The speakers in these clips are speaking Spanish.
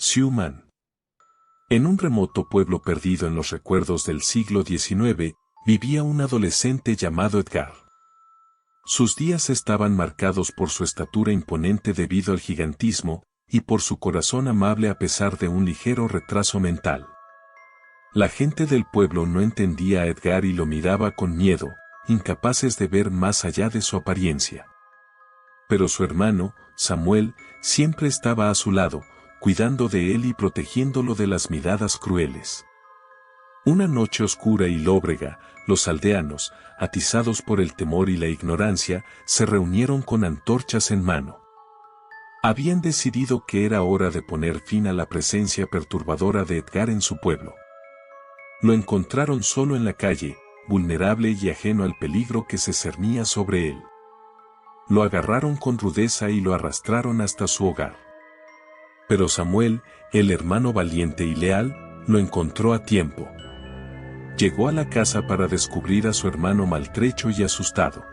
Siuman. En un remoto pueblo perdido en los recuerdos del siglo XIX, vivía un adolescente llamado Edgar. Sus días estaban marcados por su estatura imponente debido al gigantismo, y por su corazón amable a pesar de un ligero retraso mental. La gente del pueblo no entendía a Edgar y lo miraba con miedo, incapaces de ver más allá de su apariencia. Pero su hermano, Samuel, siempre estaba a su lado, cuidando de él y protegiéndolo de las miradas crueles. Una noche oscura y lóbrega, los aldeanos, atizados por el temor y la ignorancia, se reunieron con antorchas en mano. Habían decidido que era hora de poner fin a la presencia perturbadora de Edgar en su pueblo. Lo encontraron solo en la calle, vulnerable y ajeno al peligro que se cernía sobre él. Lo agarraron con rudeza y lo arrastraron hasta su hogar. Pero Samuel, el hermano valiente y leal, lo encontró a tiempo. Llegó a la casa para descubrir a su hermano maltrecho y asustado.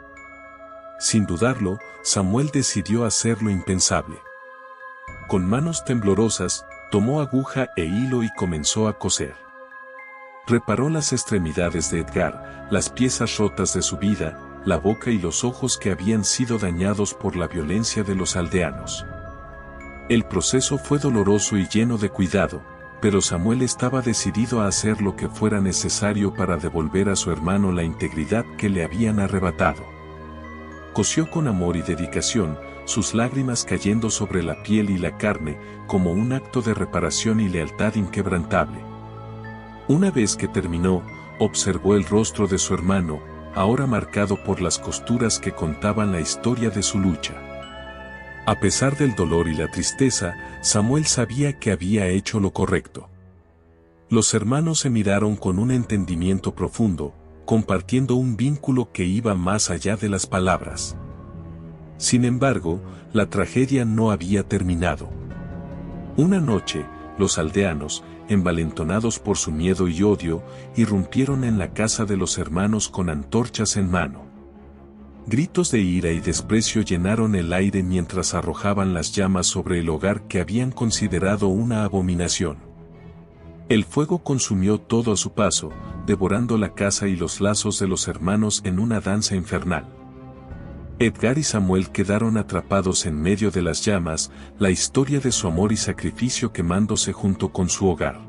Sin dudarlo, Samuel decidió hacer lo impensable. Con manos temblorosas, tomó aguja e hilo y comenzó a coser. Reparó las extremidades de Edgar, las piezas rotas de su vida, la boca y los ojos que habían sido dañados por la violencia de los aldeanos. El proceso fue doloroso y lleno de cuidado, pero Samuel estaba decidido a hacer lo que fuera necesario para devolver a su hermano la integridad que le habían arrebatado. Cosió con amor y dedicación, sus lágrimas cayendo sobre la piel y la carne, como un acto de reparación y lealtad inquebrantable. Una vez que terminó, observó el rostro de su hermano, ahora marcado por las costuras que contaban la historia de su lucha. A pesar del dolor y la tristeza, Samuel sabía que había hecho lo correcto. Los hermanos se miraron con un entendimiento profundo, compartiendo un vínculo que iba más allá de las palabras. Sin embargo, la tragedia no había terminado. Una noche, los aldeanos, envalentonados por su miedo y odio, irrumpieron en la casa de los hermanos con antorchas en mano. Gritos de ira y desprecio llenaron el aire mientras arrojaban las llamas sobre el hogar que habían considerado una abominación. El fuego consumió todo a su paso, devorando la casa y los lazos de los hermanos en una danza infernal. Edgar y Samuel quedaron atrapados en medio de las llamas, la historia de su amor y sacrificio quemándose junto con su hogar.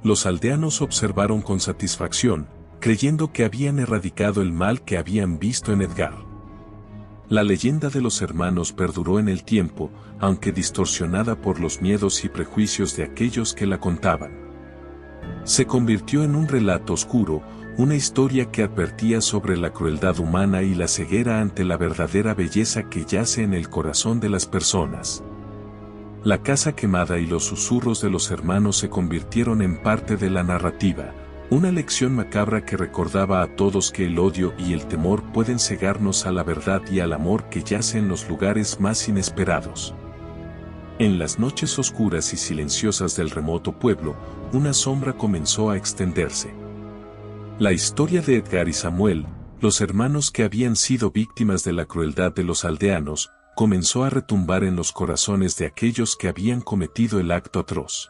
Los aldeanos observaron con satisfacción, creyendo que habían erradicado el mal que habían visto en Edgar. La leyenda de los hermanos perduró en el tiempo, aunque distorsionada por los miedos y prejuicios de aquellos que la contaban. Se convirtió en un relato oscuro, una historia que advertía sobre la crueldad humana y la ceguera ante la verdadera belleza que yace en el corazón de las personas. La casa quemada y los susurros de los hermanos se convirtieron en parte de la narrativa, una lección macabra que recordaba a todos que el odio y el temor pueden cegarnos a la verdad y al amor que yace en los lugares más inesperados. En las noches oscuras y silenciosas del remoto pueblo, una sombra comenzó a extenderse. La historia de Edgar y Samuel, los hermanos que habían sido víctimas de la crueldad de los aldeanos, comenzó a retumbar en los corazones de aquellos que habían cometido el acto atroz.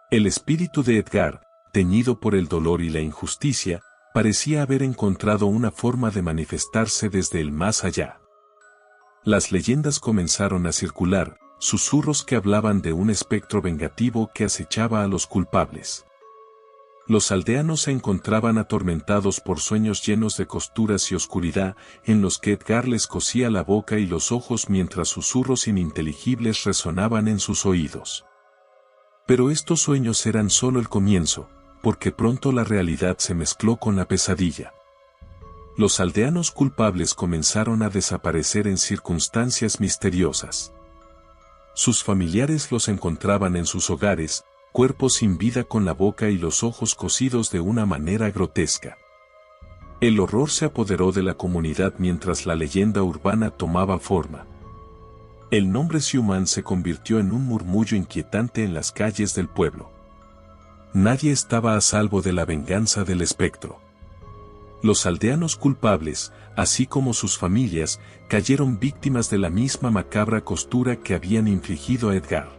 El espíritu de Edgar, teñido por el dolor y la injusticia, parecía haber encontrado una forma de manifestarse desde el más allá. Las leyendas comenzaron a circular, susurros que hablaban de un espectro vengativo que acechaba a los culpables. Los aldeanos se encontraban atormentados por sueños llenos de costuras y oscuridad, en los que Edgar les cosía la boca y los ojos mientras susurros ininteligibles resonaban en sus oídos. Pero estos sueños eran solo el comienzo, porque pronto la realidad se mezcló con la pesadilla. Los aldeanos culpables comenzaron a desaparecer en circunstancias misteriosas. Sus familiares los encontraban en sus hogares, cuerpos sin vida con la boca y los ojos cosidos de una manera grotesca. El horror se apoderó de la comunidad mientras la leyenda urbana tomaba forma. El nombre Siuman se convirtió en un murmullo inquietante en las calles del pueblo. Nadie estaba a salvo de la venganza del espectro. Los aldeanos culpables, así como sus familias, cayeron víctimas de la misma macabra costura que habían infligido a Edgar.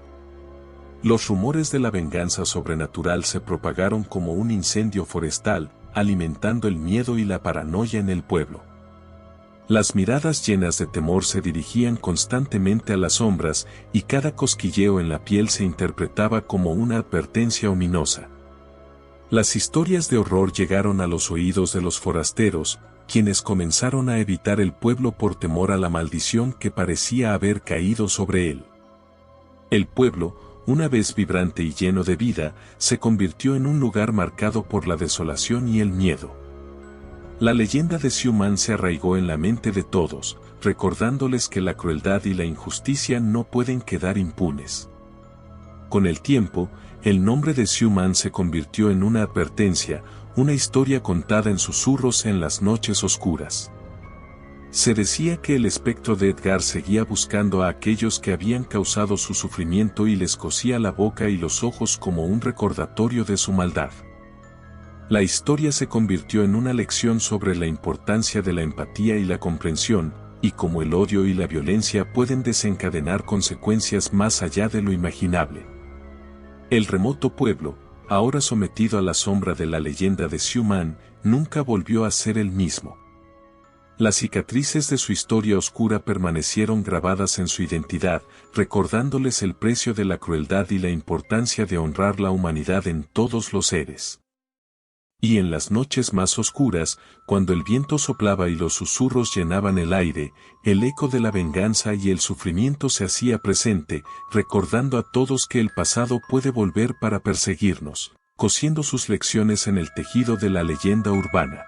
Los rumores de la venganza sobrenatural se propagaron como un incendio forestal, alimentando el miedo y la paranoia en el pueblo. Las miradas llenas de temor se dirigían constantemente a las sombras y cada cosquilleo en la piel se interpretaba como una advertencia ominosa. Las historias de horror llegaron a los oídos de los forasteros, quienes comenzaron a evitar el pueblo por temor a la maldición que parecía haber caído sobre él. El pueblo, una vez vibrante y lleno de vida, se convirtió en un lugar marcado por la desolación y el miedo. La leyenda de Xiuman se arraigó en la mente de todos, recordándoles que la crueldad y la injusticia no pueden quedar impunes. Con el tiempo, el nombre de Xiuman se convirtió en una advertencia, una historia contada en susurros en las noches oscuras. Se decía que el espectro de Edgar seguía buscando a aquellos que habían causado su sufrimiento y les cosía la boca y los ojos como un recordatorio de su maldad. La historia se convirtió en una lección sobre la importancia de la empatía y la comprensión, y cómo el odio y la violencia pueden desencadenar consecuencias más allá de lo imaginable. El remoto pueblo, ahora sometido a la sombra de la leyenda de Xiuman, nunca volvió a ser el mismo. Las cicatrices de su historia oscura permanecieron grabadas en su identidad, recordándoles el precio de la crueldad y la importancia de honrar la humanidad en todos los seres. Y en las noches más oscuras, cuando el viento soplaba y los susurros llenaban el aire, el eco de la venganza y el sufrimiento se hacía presente, recordando a todos que el pasado puede volver para perseguirnos, cosiendo sus lecciones en el tejido de la leyenda urbana.